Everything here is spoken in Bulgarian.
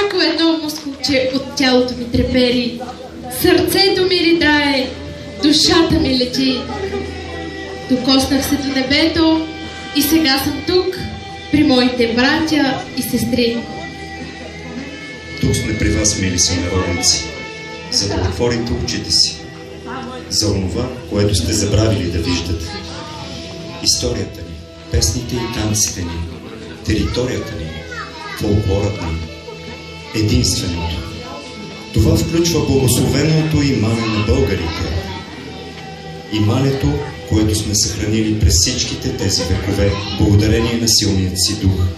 Всяко едно мускулче от тялото ми трепери, сърцето ми ридае, душата ми лети. Докоснах се до небето и сега съм тук, при моите братя и сестри. Тук сме при вас, мили сънародници, за да отворите очите си за онова, което сте забравили да виждате. Историята ни, песните и танците ни, територията ни, фолклорът ни, единственото. Това включва благословеното имане на българите. Имането, което сме съхранили през всичките тези векове, благодарение на силният си дух.